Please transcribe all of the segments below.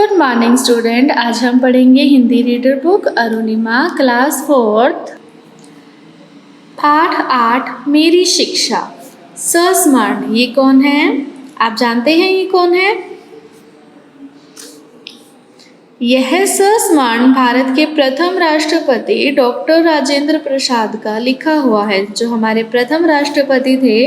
Good morning student. आज हम पढ़ेंगे Hindi reader book Arunima class 4 पाठ 8 मेरी शिक्षा। संस्मरण, ये कौन है? आप जानते हैं ये कौन है? यह संस्मरण भारत के प्रथम राष्ट्रपति डॉक्टर राजेंद्र प्रसाद का लिखा हुआ है। जो हमारे प्रथम राष्ट्रपति थे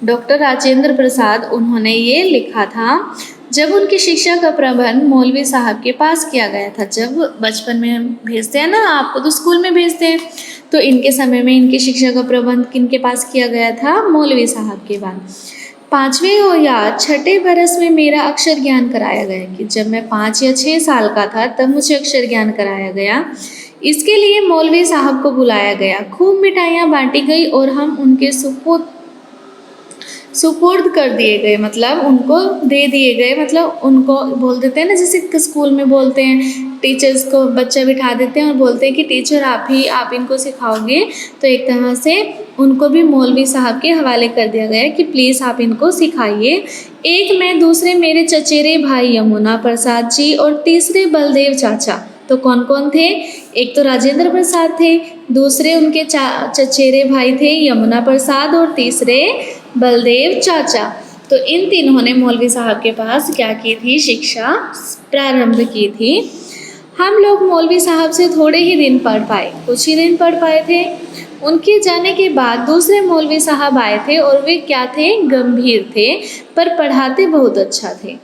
डॉक्टर राजेंद्र प्रसाद, उन्होंने ये लिखा था जब उनकी शिक्षा का प्रबंध मौलवी साहब के पास किया गया था। जब बचपन में हम भेजते हैं ना, आपको तो स्कूल में भेजते हैं, तो इनके समय में इनकी शिक्षा का प्रबंध किनके पास किया गया था? मौलवी साहब के पास। 5वें या 6ठे बरस में मेरा अक्षर ज्ञान कराया गया कि जब मैं 5 या 6 साल का था तब मुझे अक्षर ज्ञान कराया गया। इसके लिए मौलवी साहब को बुलाया गया, खूब मिठाइयाँ बांटी गई और हम उनके सुपुर्द कर दिए गए, मतलब उनको दे दिए गए। मतलब उनको बोल देते हैं ना, जैसे स्कूल में बोलते हैं टीचर्स को, बच्चा बिठा देते हैं और बोलते हैं कि टीचर आप इनको सिखाओगे, तो एक तरह से उनको भी मौलवी साहब के हवाले कर दिया गया कि प्लीज़ आप इनको सिखाइए। एक मैं, दूसरे मेरे चचेरे भाई यमुना प्रसाद जी और तीसरे बलदेव चाचा। तो कौन कौन थे? एक तो राजेंद्र प्रसाद थे, दूसरे उनके चचेरे भाई थे यमुना प्रसाद और तीसरे बलदेव चाचा। तो इन तीनों ने मौलवी साहब के पास क्या की थी? शिक्षा प्रारंभ की थी। हम लोग मौलवी साहब से थोड़े ही दिन पढ़ पाए, कुछ ही दिन पढ़ पाए थे। उनके जाने के बाद दूसरे मौलवी साहब आए थे और वे क्या थे? गंभीर थे, पर पढ़ाते बहुत अच्छा थे।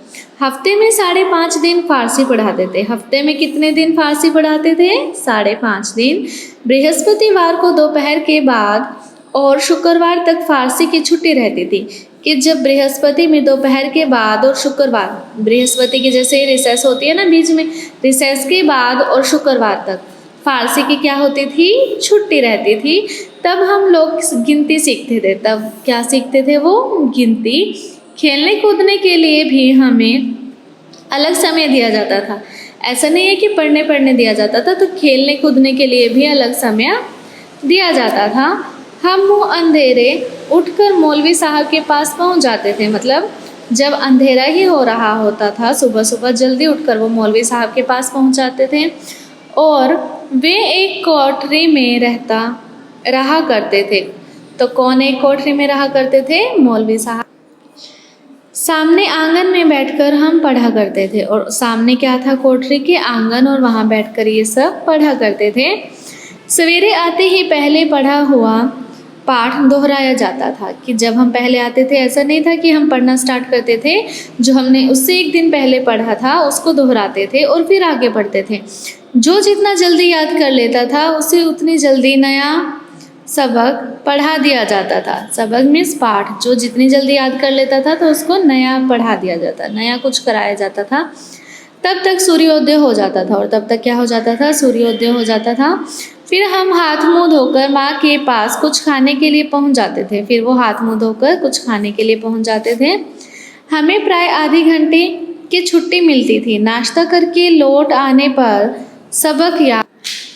हफ्ते में 5.5 दिन फारसी पढ़ाते थे। हफ्ते में कितने दिन फारसी पढ़ाते थे? 5.5 दिन। बृहस्पतिवार को दोपहर के बाद और शुक्रवार तक फारसी की छुट्टी रहती थी कि जब बृहस्पति में दोपहर के बाद और शुक्रवार, बृहस्पति की जैसे रिसेस होती है ना बीच में, रिसेस के बाद और शुक्रवार तक फारसी की क्या होती थी? छुट्टी रहती थी। तब हम लोग गिनती सीखते थे। तब क्या सीखते थे? वो गिनती। खेलने कूदने के लिए भी हमें अलग समय दिया जाता था। ऐसा नहीं है कि पढ़ने दिया जाता था, तो खेलने कूदने के लिए भी अलग समय दिया जाता था। हम मुँह अंधेरे उठकर मौलवी साहब के पास पहुंच जाते थे। मतलब जब अंधेरा ही हो रहा होता था, सुबह सुबह जल्दी उठकर वो मौलवी साहब के पास पहुंच जाते थे और वे एक कोठरी में रहा करते थे। तो कौन एक कोठरी में रहा करते थे? मौलवी साहब। सामने आंगन में बैठकर हम पढ़ा करते थे, और सामने क्या था? कोठरी के आंगन, और वहाँ बैठकर ये सब पढ़ा करते थे। सवेरे आते ही पहले पढ़ा हुआ पाठ दोहराया जाता था कि जब हम पहले आते थे, ऐसा नहीं था कि हम पढ़ना स्टार्ट करते थे, जो हमने उससे एक दिन पहले पढ़ा था उसको दोहराते थे और फिर आगे पढ़ते थे। जो जितना जल्दी याद कर लेता था उसे उतनी जल्दी नया सबक पढ़ा दिया जाता था। सबक मीन्स पाठ। जो जितनी जल्दी याद कर लेता था तो उसको नया पढ़ा दिया जाता, नया कुछ कराया जाता था। तब तक सूर्योदय हो जाता था, और तब तक क्या हो जाता था? सूर्योदय हो जाता था। फिर हम हाथ मुंह धोकर माँ के पास कुछ खाने के लिए पहुँच जाते थे। फिर वो हाथ मुंह धोकर कुछ खाने के लिए पहुँच जाते थे। हमें प्राय आधे घंटे की छुट्टी मिलती थी। नाश्ता करके लौट आने पर सबक याद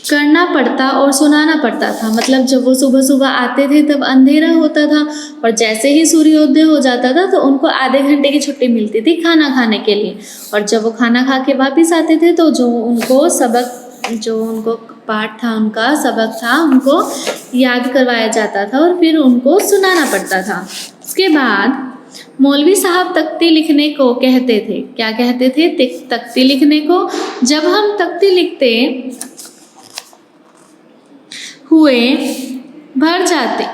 करना पड़ता और सुनाना पड़ता था। मतलब जब वो सुबह सुबह आते थे तब अंधेरा होता था, और जैसे ही सूर्योदय हो जाता था तो उनको आधे घंटे की छुट्टी मिलती थी खाना खाने के लिए। और जब वो खाना खा के वापस आते थे तो जो उनको पाठ था, उनका सबक था, उनको याद करवाया जाता था और फिर उनको सुनाना पड़ता था। उसके बाद मौलवी साहब तख्ती लिखने को कहते थे। क्या कहते थे? तख्ती लिखने को। जब हम तख्ती लिखते हुए भर जाते,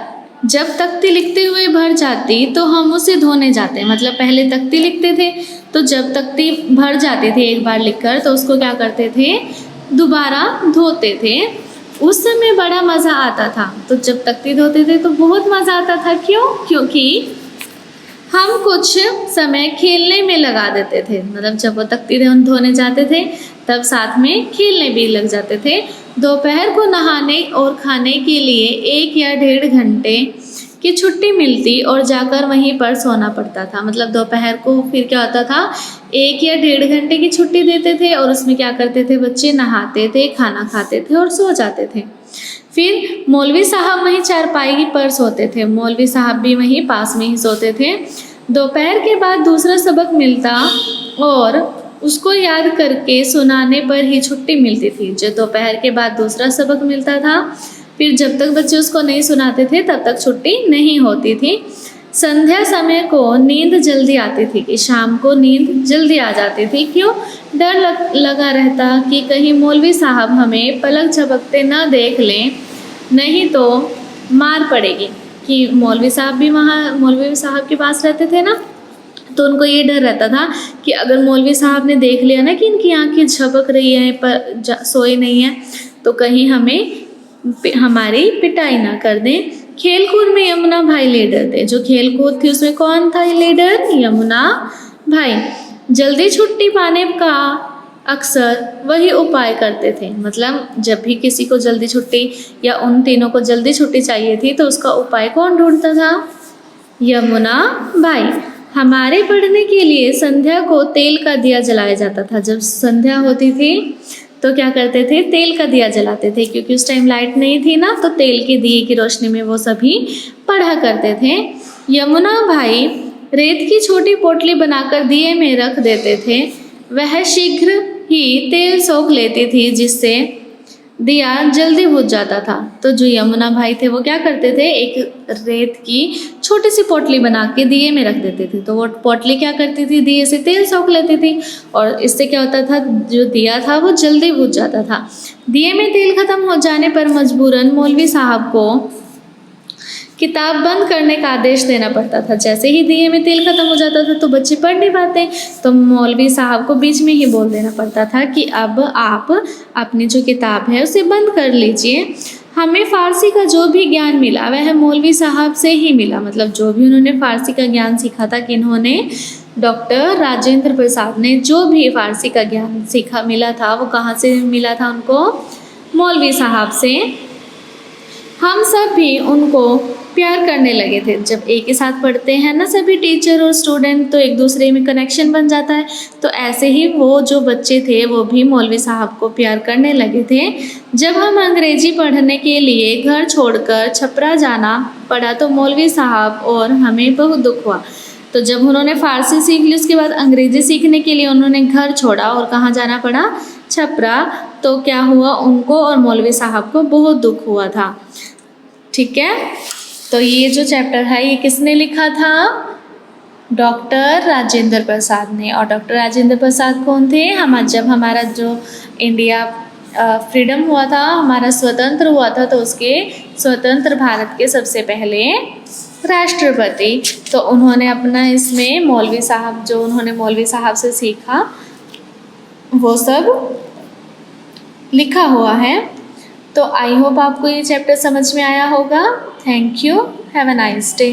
जब तख्ती लिखते हुए भर जाती तो हम उसे धोने जाते। मतलब पहले तख्ती लिखते थे, तो जब तख्ती भर जाती थी एक बार लिखकर तो उसको क्या करते थे? दोबारा धोते थे। उस समय बड़ा मज़ा आता था। तो जब तख्ती धोते थे तो बहुत मज़ा आता था। क्यों? क्योंकि हम कुछ समय खेलने में लगा देते थे। मतलब जब वो तख्ती धोने जाते थे तब साथ में खेलने भी लग जाते थे। दोपहर को नहाने और खाने के लिए 1 या 1.5 घंटे की छुट्टी मिलती और जाकर वहीं पर सोना पड़ता था। मतलब दोपहर को फिर क्या होता था? 1 या 1.5 घंटे की छुट्टी देते थे और उसमें क्या करते थे बच्चे? नहाते थे, खाना खाते थे और सो जाते थे। फिर मौलवी साहब वहीं चारपाई पर सोते थे। मौलवी साहब भी वहीं पास में ही सोते थे। दोपहर के बाद दूसरा सबक मिलता और उसको याद करके सुनाने पर ही छुट्टी मिलती थी। जो दोपहर के बाद दूसरा सबक मिलता था, फिर जब तक बच्चे उसको नहीं सुनाते थे तब तक छुट्टी नहीं होती थी। संध्या समय को नींद जल्दी आती थी कि शाम को नींद जल्दी आ जाती थी। क्यों? डर लगा रहता कि कहीं मौलवी साहब हमें पलक झपकते न देख लें, नहीं तो मार पड़ेगी। कि मौलवी साहब के पास रहते थे ना, तो उनको ये डर रहता था कि अगर मौलवी साहब ने देख लिया ना कि इनकी आंखें झपक रही हैं पर सोए नहीं हैं, तो कहीं हमारी पिटाई ना कर दें। खेलकूद में यमुना भाई लीडर थे। जो खेलकूद थी उसमें कौन था लीडर? यमुना भाई। जल्दी छुट्टी पाने का अक्सर वही उपाय करते थे। मतलब जब भी किसी को जल्दी छुट्टी या उन तीनों को जल्दी छुट्टी चाहिए थी तो उसका उपाय कौन ढूंढता था? यमुना भाई। हमारे पढ़ने के लिए संध्या को तेल का दिया जलाया जाता था। जब संध्या होती थी तो क्या करते थे? तेल का दिया जलाते थे, क्योंकि उस टाइम लाइट नहीं थी ना, तो तेल के दिए की रोशनी में वो सभी पढ़ा करते थे। यमुना भाई रेत की छोटी पोटली बनाकर दिए में रख देते थे। वह शीघ्र ही तेल सोख लेती थी, जिससे दिया जल्दी बुझ जाता था। तो जो यमुना भाई थे वो क्या करते थे? एक रेत की छोटी सी पोटली बना के दिए में रख देते थे। तो वो पोटली क्या करती थी? दिए से तेल सोख लेती थी, और इससे क्या होता था? जो दिया था वो जल्दी बुझ जाता था। दिए में तेल खत्म हो जाने पर मजबूरन मौलवी साहब को किताब बंद करने का आदेश देना पड़ता था। जैसे ही दिए में तेल खत्म हो जाता था तो बच्चे पढ़ नहीं पाते, तो मौलवी साहब को बीच में ही बोल देना पड़ता था कि अब आप अपनी जो किताब है उसे बंद कर लीजिए। हमें फ़ारसी का जो भी ज्ञान मिला वह मौलवी साहब से ही मिला। मतलब जो भी उन्होंने फ़ारसी का ज्ञान सीखा था, किन्होंने? डॉक्टर राजेंद्र प्रसाद ने जो भी फ़ारसी का ज्ञान मिला था वो कहाँ से मिला था उनको? मौलवी साहब से। हम सब भी उनको प्यार करने लगे थे। जब एक ही साथ पढ़ते हैं ना सभी टीचर और स्टूडेंट, तो एक दूसरे में कनेक्शन बन जाता है। तो ऐसे ही वो जो बच्चे थे वो भी मौलवी साहब को प्यार करने लगे थे। जब हम अंग्रेजी पढ़ने के लिए घर छोड़कर छपरा जाना पड़ा तो मौलवी साहब और हमें बहुत दुख हुआ। तो जब उन्होंने फ़ारसी सीख ली उसके बाद अंग्रेज़ी सीखने के लिए उन्होंने घर छोड़ा और कहाँ जाना पड़ा? छपरा। तो क्या हुआ? उनको और मौलवी साहब को बहुत दुख हुआ था। ठीक है, तो ये जो चैप्टर है ये किसने लिखा था? डॉक्टर राजेंद्र प्रसाद ने। और डॉक्टर राजेंद्र प्रसाद कौन थे? जब हमारा जो इंडिया फ्रीडम हुआ था, हमारा स्वतंत्र हुआ था, तो उसके स्वतंत्र भारत के सबसे पहले राष्ट्रपति। तो उन्होंने अपना इसमें मौलवी साहब से सीखा वो सब लिखा हुआ है। तो आई होप आपको ये चैप्टर समझ में आया होगा। Thank you. Have a nice day.